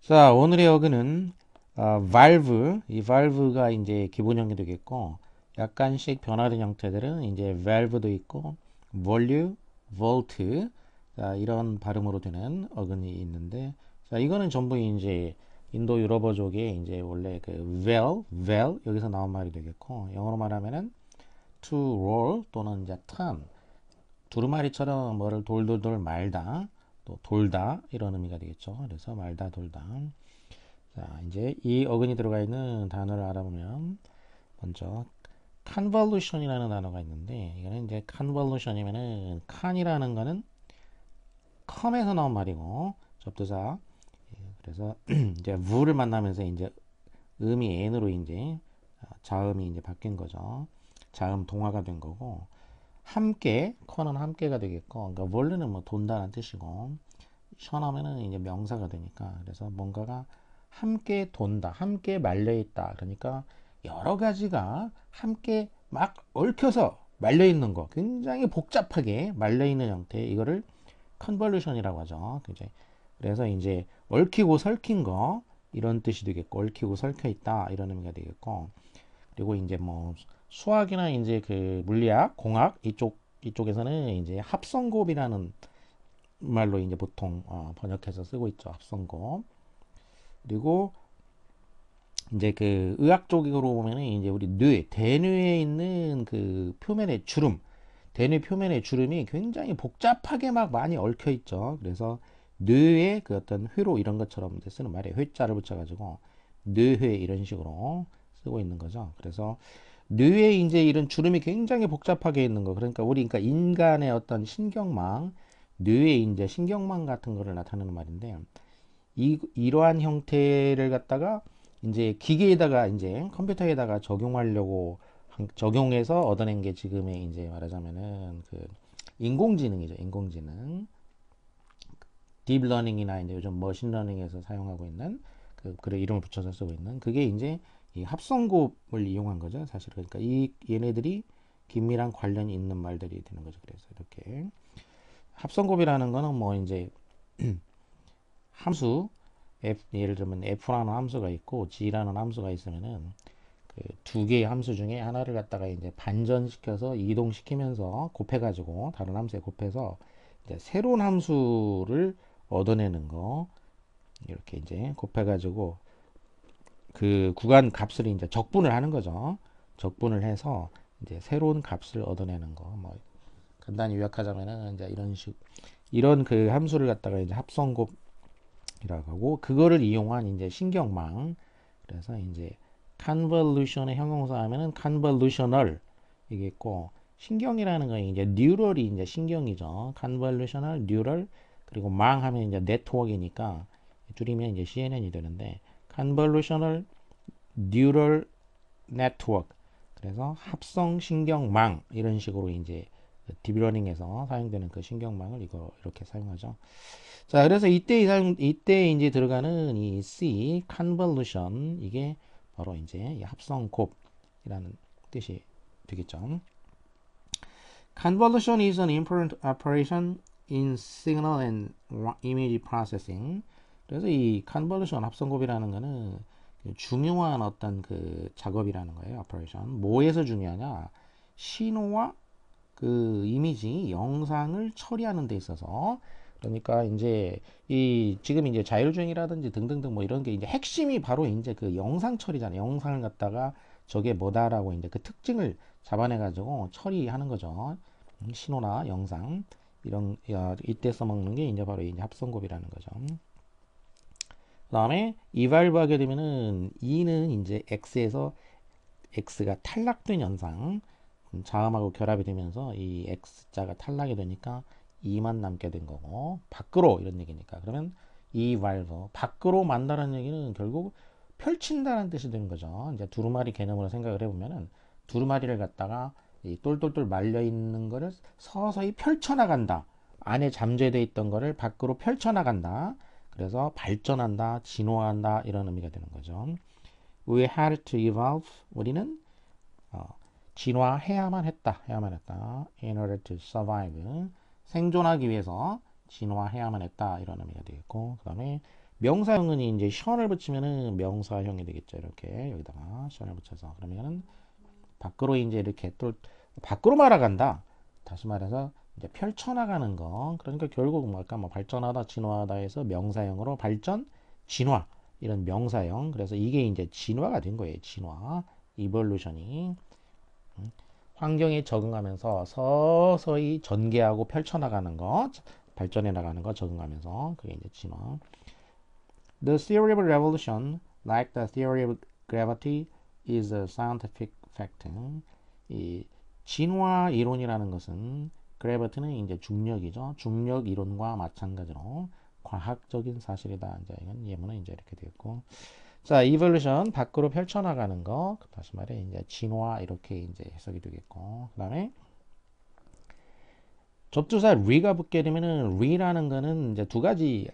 자, 오늘의 어근은 valve, 이 valve가 이제 기본형이 되겠고, 약간씩 변화된 형태들은 이제 valve도 있고, volue, volt, 자, 이런 발음으로 되는 어근이 있는데, 자, 이거는 전부 이제 인도 유럽어족의 이제 원래 그 well 여기서 나온 말이 되겠고, 영어로 말하면은 to roll 또는 이제 turn, 두루마리처럼 뭐를 돌돌돌 말다, 또 돌다 이런 의미가 되겠죠. 그래서 말다 돌다. 자, 이제 이 어근이 들어가 있는 단어를 알아보면 먼저 convolution이라는 단어가 있는데 이거는 이제 convolution이면은 con이라는 거는 come에서 나온 말이고 접두사 그래서 이제 vu를 만나면서 이제 음이 n으로 이제 자음이 이제 바뀐 거죠. 자음 동화가 된 거고 함께 con은 함께가 되겠고 그러니까 원래는 뭐 돈다는 뜻이고 션하면은 이제 명사가 되니까 그래서 뭔가가 함께 돈다, 함께 말려 있다. 그러니까 여러 가지가 함께 막 얽혀서 말려 있는 거, 굉장히 복잡하게 말려 있는 형태. 이거를 컨볼루션이라고 하죠. 그래서 이제 얽히고 설킨 거 이런 뜻이 되겠고, 얽히고 설켜 있다 이런 의미가 되겠고, 그리고 이제 뭐 수학이나 이제 그 물리학, 공학 이쪽에서는 이제 합성곱이라는 말로 이제 보통 번역해서 쓰고 있죠. 합성곱. 그리고 이제 그 의학 쪽으로 보면은 이제 우리 대뇌에 있는 그 표면의 주름, 대뇌 표면의 주름이 굉장히 복잡하게 막 많이 얽혀 있죠. 그래서 뇌의 그 어떤 회로 이런 것처럼 이제 쓰는 말이에요. 회자를 붙여가지고 뇌회 이런 식으로 쓰고 있는 거죠. 그래서 뇌에 이제 이런 주름이 굉장히 복잡하게 있는 거. 그러니까 인간의 어떤 신경망, 뇌에 이제 신경망 같은 거를 나타내는 말인데 이러한 형태를 갖다가 이제 기계에다가 이제 컴퓨터에다가 적용해서 얻어낸 게 지금의 이제 말하자면은 그 인공지능이죠. 인공지능. 딥러닝이나 이제 요즘 머신러닝에서 사용하고 있는 그래 이름을 붙여서 쓰고 있는 그게 이제 이 합성곱을 이용한 거죠. 사실 그러니까 이 얘네들이 긴밀한 관련이 있는 말들이 되는 거죠. 그래서 이렇게 합성곱이라는 거는 뭐 이제 함수 예를 들면 f라는 함수가 있고 g라는 함수가 있으면은 그 두 개의 함수 중에 하나를 갖다가 이제 반전시켜서 이동시키면서 곱해가지고 다른 함수에 곱해서 이제 새로운 함수를 얻어내는 거 이렇게 이제 곱해가지고 그 구간 값을 이제 적분을 하는 거죠. 적분을 해서 이제 새로운 값을 얻어내는 거. 뭐 간단히 요약하자면은 이제 이런 그 함수를 갖다가 이제 합성곱 이라고 하고 그거를 이용한 이제 신경망 그래서 이제 convolution의 형용사 하면은 convolutional 이게 있고 신경이라는 건 이제 뉴럴이 이제 신경이죠. convolutional neural 그리고 망 하면 이제 네트워크이니까 줄이면 이제 CNN이 되는데 convolutional neural network 그래서 합성 신경망 이런 식으로 이제 딥러닝에서 사용되는 그 신경망을 이거 이렇게 사용하죠. 자, 그래서 이때 이제 들어가는 이 C, convolution, 이게 바로 이제 이 합성곱이라는 뜻이 되겠죠. Convolution is an important operation in signal and image processing. 그래서 이 convolution 합성곱이라는 거는 중요한 어떤 그 작업이라는 거예요. operation. 뭐에서 중요하냐? 신호와 그 이미지, 영상을 처리하는 데 있어서 그러니까 이제 이 지금 이제 자율주행이라든지 등등등 뭐 이런 게 이제 핵심이 바로 이제 그 영상 처리잖아요. 영상을 갖다가 저게 뭐다라고 이제 그 특징을 잡아내 가지고 처리하는 거죠. 신호나 영상 이런 이때 써먹는 게 이제 바로 이제 합성곱이라는 거죠. 그다음에 evalve 하게 되면은 e는 이제 x에서 x가 탈락된 현상 자음하고 결합이 되면서 이 x자가 탈락이 되니까 2만 남게 된 거고 밖으로 이런 얘기니까 그러면 이 valve 밖으로 만다는 얘기는 결국 펼친다는 뜻이 되는 거죠. 이제 두루마리 개념으로 생각을 해보면은 두루마리를 갖다가 이 똘똘똘 말려 있는 거를 서서히 펼쳐나간다. 안에 잠재되어 있던 거를 밖으로 펼쳐나간다. 그래서 발전한다, 진화한다 이런 의미가 되는 거죠. We had to evolve. 우리는 어, 해야만 했다. In order to survive. 생존하기 위해서 진화해야만 했다. 이런 의미가 되겠고, 그 다음에 명사형은 이제 션을 붙이면은 명사형이 되겠죠. 이렇게 여기다가 션을 붙여서 그러면은 밖으로 이제 이렇게 또 밖으로 날아간다. 다시 말해서 이제 펼쳐나가는 거. 그러니까 결국 뭐 아까 뭐 발전하다, 진화하다 해서 명사형으로 발전, 진화 이런 명사형. 그래서 이게 이제 진화가 된 거예요. 진화, 이볼루션이 환경에 적응하면서 서서히 전개하고 펼쳐나가는 거, 발전해 나가는 거 적응하면서 그게 이제 진화. The theory of revolution, like the theory of gravity, is a scientific fact. 이 진화 이론이라는 것은 gravity는 이제 중력이죠. 중력 이론과 마찬가지로 과학적인 사실이다. 이제 이건 예문은 이제 이렇게 되겠고. 자, evolution 밖으로 펼쳐나가는 거. 다시 말해 이제 진화 이렇게 이제 해석이 되겠고. 그다음에 접두사 re가 붙게 되면은 re라는 거는 이제 두 가지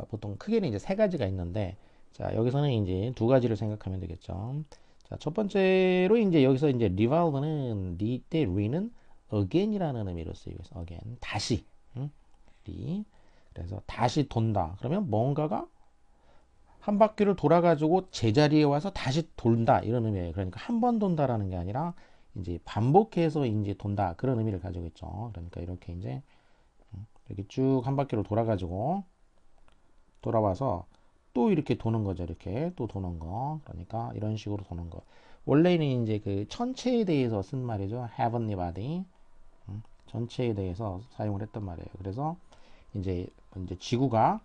보통 크게는 이제 세 가지가 있는데 자, 여기서는 이제 두 가지를 생각하면 되겠죠. 자, 첫 번째로 이제 여기서 이제 revolve는 이때 re는 again이라는 의미로 쓰이고 있어. again. 다시. 응? re. 그래서 다시 돈다. 그러면 뭔가가 한 바퀴를 돌아가지고 제자리에 와서 다시 돈다 이런 의미예요. 그러니까 한 번 돈다라는 게 아니라 이제 반복해서 이제 돈다 그런 의미를 가지고 있죠. 그러니까 이렇게 이제 이렇게 쭉 한 바퀴로 돌아가지고 돌아와서 또 이렇게 도는 거죠. 이렇게 또 도는 거. 그러니까 이런 식으로 도는 거. 원래는 이제 그 천체에 대해서 쓴 말이죠. heavenly body. 전체에 대해서 사용을 했단 말이에요. 그래서 이제 지구가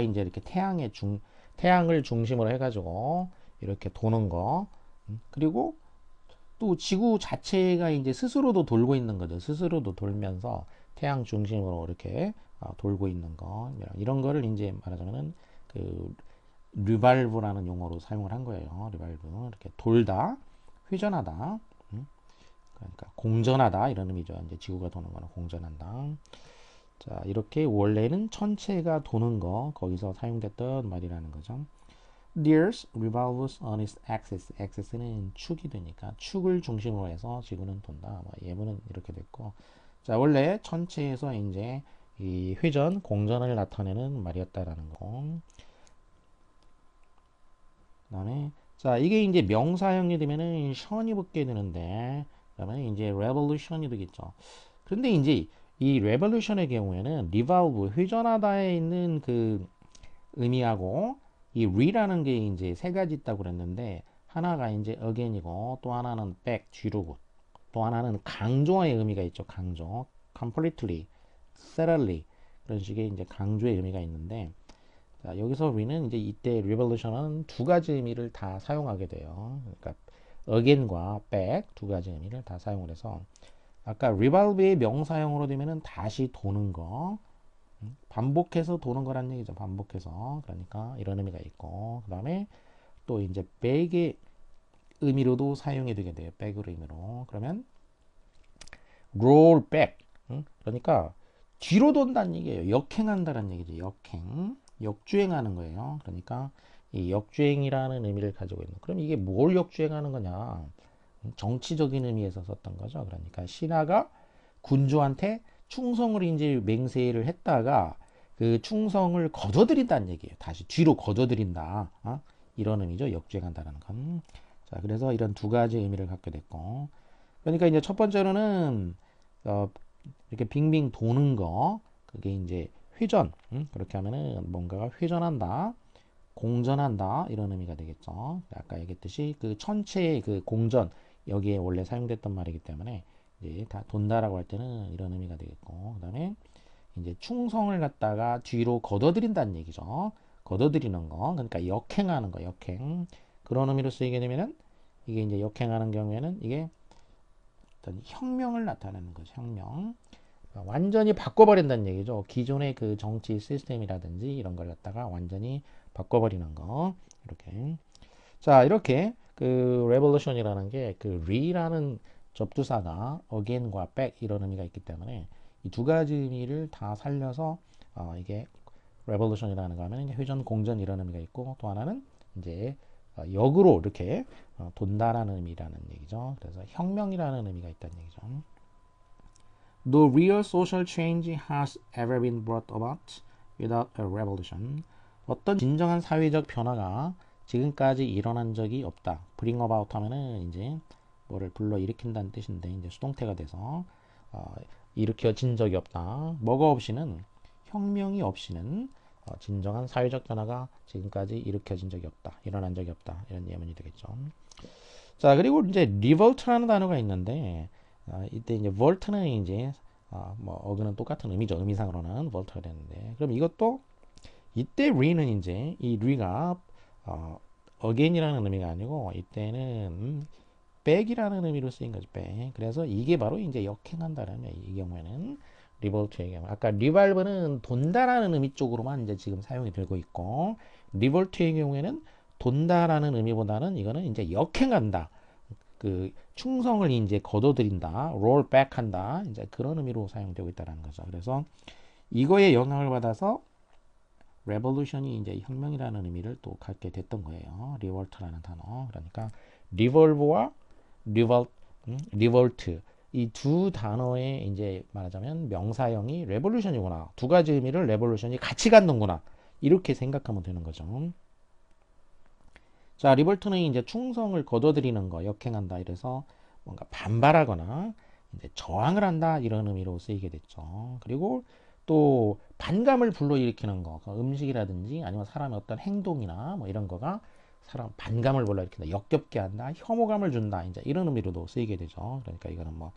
이제 이렇게 태양을 중심으로 해가지고 이렇게 도는 거. 그리고 또 지구 자체가 이제 스스로도 돌고 있는 거죠. 스스로도 돌면서 태양 중심으로 이렇게 돌고 있는 거. 이런 거를 이제 말하자면은 그 리발브라는 용어로 사용을 한 거예요. 리발브. 이렇게 돌다, 회전하다. 그러니까 공전하다 이런 의미죠. 이제 지구가 도는 거는 공전한다. 자, 이렇게 원래는 천체가 도는 거 거기서 사용됐던 말이라는 거죠. The Earth revolves on its axis. axis는 축이 되니까 축을 중심으로 해서 지구는 돈다. 뭐 예문은 이렇게 됐고, 자 원래 천체에서 이제 이 회전, 공전을 나타내는 말이었다라는 거. 그다음에 자 이게 이제 명사형이 되면은 션이 붙게 되는데, 그다음에 이제 revolution이 되겠죠. 그런데 이제 이 revolution의 경우에는 revolve 회전하다에 있는 그 의미하고 이 re라는 게 이제 세 가지 있다고 그랬는데 하나가 이제 again이고 또 하나는 back 뒤로고 또 하나는 강조의 의미가 있죠. 강조, completely, thoroughly 그런 식의 이제 강조의 의미가 있는데 자, 여기서 re는 이제 이때 revolution은 두 가지 의미를 다 사용하게 돼요. 그러니까 again과 back 두 가지 의미를 다 사용을 해서 아까 revolve의 명사형으로 되면은 다시 도는 거, 반복해서 도는 거란 얘기죠. 반복해서. 그러니까 이런 의미가 있고, 그 다음에 또 이제 back의 의미로도 사용이 되게 돼요. back의 의미로. 그러면 roll back. 그러니까 뒤로 돈다는 얘기예요. 역행한다는 얘기죠. 역행. 역주행하는 거예요. 그러니까 이 역주행이라는 의미를 가지고 있는. 그럼 이게 뭘 역주행하는 거냐? 정치적인 의미에서 썼던 거죠. 그러니까 신하가 군주한테 충성을 이제 맹세를 했다가 그 충성을 거둬들인다는 얘기예요. 다시 뒤로 거둬들인다. 이런 의미죠. 역주행한다는 건. 자, 그래서 이런 두 가지 의미를 갖게 됐고. 그러니까 이제 첫 번째로는 이렇게 빙빙 도는 거. 그게 이제 회전. 그렇게 하면은 뭔가가 회전한다. 공전한다 이런 의미가 되겠죠. 아까 얘기했듯이 그 천체의 그 공전 여기에 원래 사용됐던 말이기 때문에 이제 다 돈다라고 할 때는 이런 의미가 되겠고, 그다음에 이제 충성을 갖다가 뒤로 걷어들인다는 얘기죠. 걷어들이는 거, 그러니까 역행하는 거, 역행 그런 의미로 쓰이게 되면은 이게 이제 역행하는 경우에는 이게 어떤 혁명을 나타내는 거죠. 혁명. 완전히 바꿔버린다는 얘기죠. 기존의 그 정치 시스템이라든지 이런 걸 갖다가 완전히 바꿔버리는 거. 이렇게. 자, 이렇게 그 revolution이라는 게 그 re라는 접두사가 again과 back 이런 의미가 있기 때문에 이 두 가지 의미를 다 살려서 이게 revolution이라는 거 하면 회전, 공전 이런 의미가 있고 또 하나는 이제 역으로 이렇게 돈다라는 의미라는 얘기죠. 그래서 혁명이라는 의미가 있다는 얘기죠. No real social change has ever been brought about without a revolution. 어떤 진정한 사회적 변화가 지금까지 일어난 적이 없다. bring about 하면은 이제 뭐를 불러 일으킨다는 뜻인데 이제 수동태가 돼서 일으켜진 적이 없다. 뭐가 없이는 혁명이 없이는 진정한 사회적 변화가 지금까지 일으켜진 적이 없다. 일어난 적이 없다. 이런 예문이 되겠죠. 자, 그리고 이제 revolt라는 단어가 있는데 이때 이제 volt는 이제 뭐 어근은 똑같은 의미죠. 의미상으로는 volt가 되는데 그럼 이것도 이때 re는 이제 이 re가 again이라는 의미가 아니고 이때는 back이라는 의미로 쓰인 거죠. back. 그래서 이게 바로 이제 역행한다는 거예요. 이 경우에는 revolt의 경우. 아까 revolve는 돈다라는 의미 쪽으로만 이제 지금 사용이 되고 있고 revolt의 경우에는 돈다라는 의미보다는 이거는 이제 역행한다. 그 충성을 이제 거둬들인다, roll back 한다, 이제 그런 의미로 사용되고 있다는 거죠. 그래서 이거에 영향을 받아서 revolution이 이제 혁명이라는 의미를 또 갖게 됐던 거예요. revolt라는 단어. 그러니까 revolve와 revolt 이 두 단어의 이제 말하자면 명사형이 revolution이구나. 두 가지 의미를 revolution이 같이 갖는구나. 이렇게 생각하면 되는 거죠. 자, 리볼트는 이제 충성을 거둬들이는 거, 역행한다. 이래서 뭔가 반발하거나 이제 저항을 한다. 이런 의미로 쓰이게 됐죠. 그리고 또 반감을 불러일으키는 거, 음식이라든지 아니면 사람의 어떤 행동이나 뭐 이런 거가 사람 반감을 불러일으킨다, 역겹게 한다, 혐오감을 준다. 이제 이런 의미로도 쓰이게 되죠. 그러니까 이거는 뭐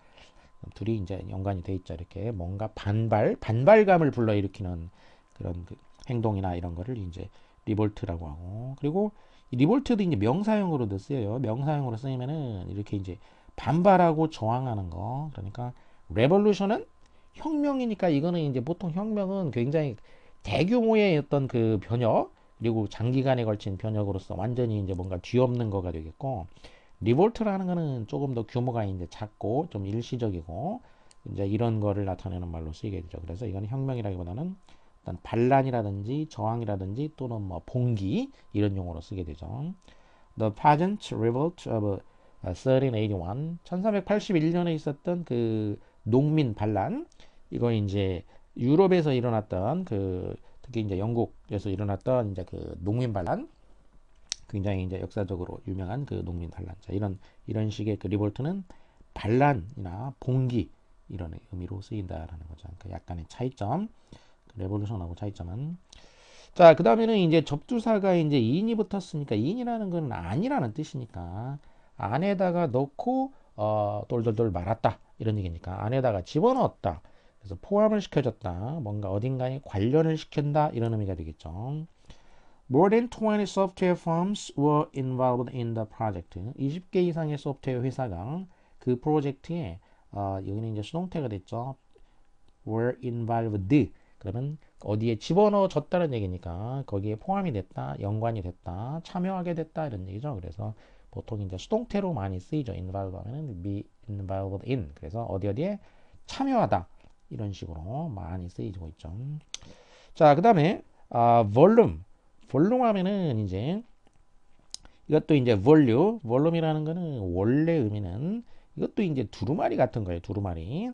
둘이 이제 연관이 돼 있죠. 이렇게 뭔가 반발감을 불러일으키는 그런 그 행동이나 이런 거를 이제 리볼트라고 하고 그리고 이 리볼트도 이제 명사형으로도 쓰여요. 명사형으로 쓰이면은 이렇게 이제 반발하고 저항하는 거. 그러니까 레볼루션은 혁명이니까 이거는 이제 보통 혁명은 굉장히 대규모의 어떤 그 변혁 그리고 장기간에 걸친 변혁으로서 완전히 이제 뭔가 뒤엎는 거가 되겠고 리볼트라는 거는 조금 더 규모가 이제 작고 좀 일시적이고 이제 이런 거를 나타내는 말로 쓰이게 되죠. 그래서 이건 혁명이라기보다는 일단 반란이라든지 저항이라든지 또는 뭐 봉기 이런 용어로 쓰게 되죠. The Peasant Revolt of 1381 1381년에 있었던 그 농민 반란 이거 이제 유럽에서 일어났던 그 특히 이제 영국에서 일어났던 이제 그 농민 반란 굉장히 이제 역사적으로 유명한 그 농민 반란 자 이런 식의 그 리볼트는 반란이나 봉기 이런 의미로 쓰인다라는 거죠. 그러니까 약간의 차이점. 레볼루션하고 차이점은 자, 그 다음에는 이제 접두사가 이제 인이 붙었으니까 인이라는 건 아니라는 뜻이니까 안에다가 넣고 돌돌돌 말았다 이런 얘기니까 안에다가 집어넣었다 그래서 포함을 시켜줬다 뭔가 어딘가에 관련을 시킨다 이런 의미가 되겠죠. More than 20 software firms were involved in the project. 20개 이상의 소프트웨어 회사가 그 프로젝트에 여기는 이제 수동태가 됐죠. were involved 그러면 어디에 집어넣어 줬다는 얘기니까 거기에 포함이 됐다, 연관이 됐다, 참여하게 됐다 이런 얘기죠. 그래서 보통 이제 수동태로 많이 쓰이죠. involve 하면은 be involved in. 그래서 어디에 참여하다 이런 식으로 많이 쓰이고 있죠. 자, 그다음에 volume. volume 하면은 이제 이것도 이제 volume이라는 거는 원래 의미는 이것도 이제 두루마리 같은 거예요. 두루마리.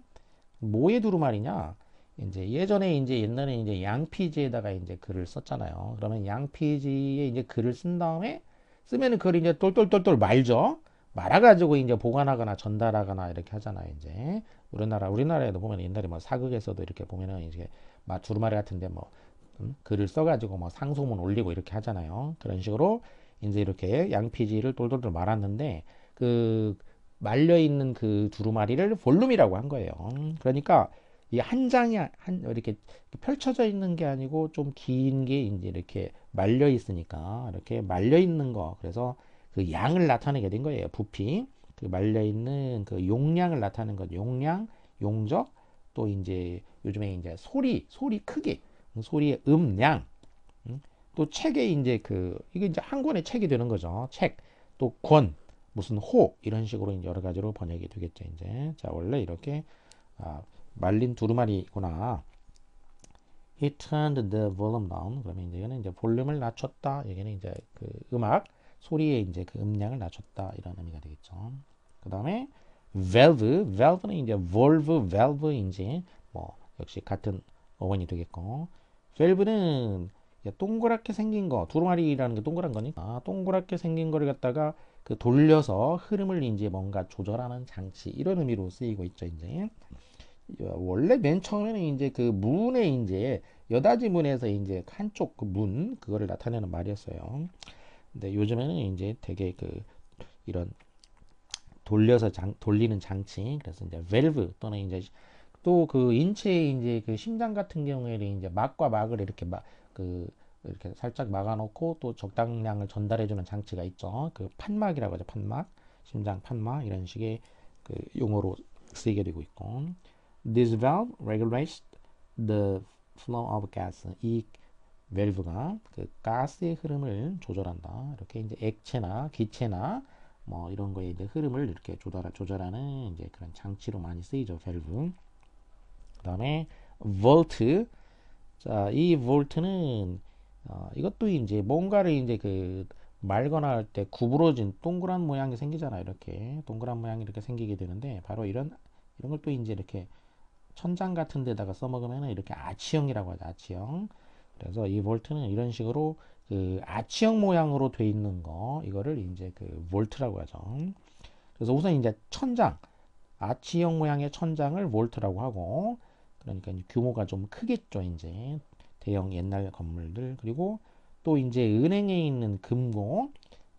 뭐의 두루마리냐? 이제 예전에 이제 옛날에 이제 양피지에다가 이제 글을 썼잖아요. 그러면 양피지에 이제 글을 쓴 다음에 쓰면은 그걸 이제 똘똘똘똘 말죠. 말아가지고 이제 보관하거나 전달하거나 이렇게 하잖아요. 이제 우리나라에도 보면 옛날에 뭐 사극에서도 이렇게 보면은 이제 막 두루마리 같은데 뭐 글을 써가지고 뭐 상소문 올리고 이렇게 하잖아요. 그런 식으로 이제 이렇게 양피지를 똘똘똘 말았는데 그 말려 있는 그 두루마리를 볼륨이라고 한 거예요. 그러니까 이 한 장이 이렇게 펼쳐져 있는 게 아니고 좀 긴 게 이제 이렇게 말려 있으니까 이렇게 말려 있는 거 그래서 그 양을 나타내게 된 거예요. 부피 그 말려 있는 그 용량을 나타내는 것 용량 용적 또 이제 요즘에 이제 소리 크기 소리의 음량 또 책에 이제 그 이게 이제 한 권의 책이 되는 거죠. 책 또 권 무슨 호 이런 식으로 이제 여러 가지로 번역이 되겠죠. 이제 자 원래 이렇게 말린 두루마리구나. He turned the volume down. 그러면 이제 이거는 이제 볼륨을 낮췄다. 여기는 이제 그 음악 소리의 이제 그 음량을 낮췄다 이런 의미가 되겠죠. 그 다음에 valve는 이제 valve인지 뭐 역시 같은 어원이 되겠고 밸브는 동그랗게 생긴 거, 두루마리라는 게 동그란 거니까 동그랗게 생긴 거를 갖다가 그 돌려서 흐름을 이제 뭔가 조절하는 장치 이런 의미로 쓰이고 있죠. 이제 원래 맨 처음에는 이제 그 문에 이제 여닫이 문에서 이제 한쪽 그 문 그거를 나타내는 말이었어요. 근데 요즘에는 이제 되게 그 이런 돌려서 돌리는 장치 그래서 이제 밸브 또는 이제 또 그 인체의 이제 그 심장 같은 경우에는 이제 막과 막을 이렇게 그 이렇게 살짝 막아놓고 또 적당량을 전달해주는 장치가 있죠. 그 판막이라고 하죠. 판막, 심장 판막 이런 식의 그 용어로 쓰이게 되고 있고. This valve regulates the flow of gas. 이 밸브가 그 가스의 흐름을 조절한다. 이렇게 이제 액체나 기체나 뭐 이런 거에 이제 흐름을 이렇게 조절하는 이제 그런 장치로 많이 쓰이죠. 밸브. 그다음에 볼트. 자, 이 볼트는 이것도 이제 뭔가를 이제 그 말거나 할 때 구부러진 동그란 모양이 생기잖아요. 이렇게 동그란 모양이 이렇게 생기게 되는데 바로 이런 걸 또 이제 이렇게 천장 같은 데다가 써먹으면 이렇게 아치형이라고 하죠. 아치형. 그래서 이 볼트는 이런 식으로 그 아치형 모양으로 돼 있는 거 이거를 이제 그 볼트라고 하죠. 그래서 우선 이제 천장 아치형 모양의 천장을 볼트라고 하고 그러니까 규모가 좀 크겠죠. 이제 대형 옛날 건물들 그리고 또 이제 은행에 있는 금고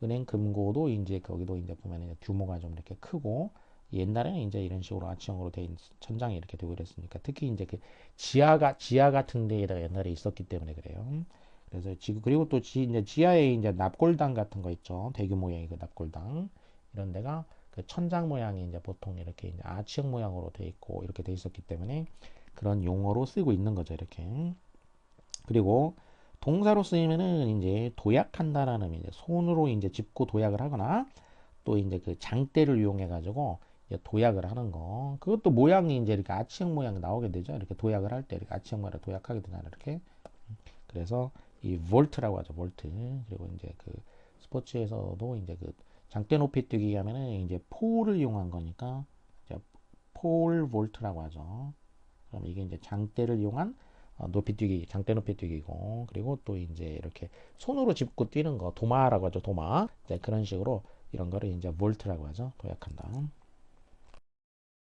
은행 금고도 이제 거기도 이제 보면 이제 규모가 좀 이렇게 크고 옛날에는 이제 이런 식으로 아치형으로 된 천장이 이렇게 되고 그랬으니까 특히 이제 그 지하 같은 데에다가 옛날에 있었기 때문에 그래요. 그래서 지금 그리고 또 이제 지하에 이제 납골당 같은 거 있죠. 대규모의 그 납골당 이런 데가 그 천장 모양이 이제 보통 이렇게 이제 아치형 모양으로 돼 있고 이렇게 돼 있었기 때문에 그런 용어로 쓰고 있는 거죠. 이렇게. 그리고 동사로 쓰이면은 이제 도약한다라는 이제 손으로 이제 짚고 도약을 하거나 또 이제 그 장대를 이용해 가지고 도약을 하는 거. 그것도 모양이 이제 이렇게 아치형 모양이 나오게 되죠. 이렇게 도약을 할 때 이렇게 아치형 모양을 도약하게 되잖아요. 이렇게. 그래서 이 볼트라고 하죠. 볼트. 그리고 이제 그 스포츠에서도 이제 그 장대 높이 뛰기 하면은 이제 폴을 이용한 거니까 이제 폴 볼트라고 하죠. 그럼 이게 이제 장대를 이용한 높이 뛰기, 장대 높이 뛰기고, 그리고 또 이제 이렇게 손으로 짚고 뛰는 거, 도마라고 하죠, 도마. 이제 그런 식으로 이런 거를 이제 볼트라고 하죠, 도약한다.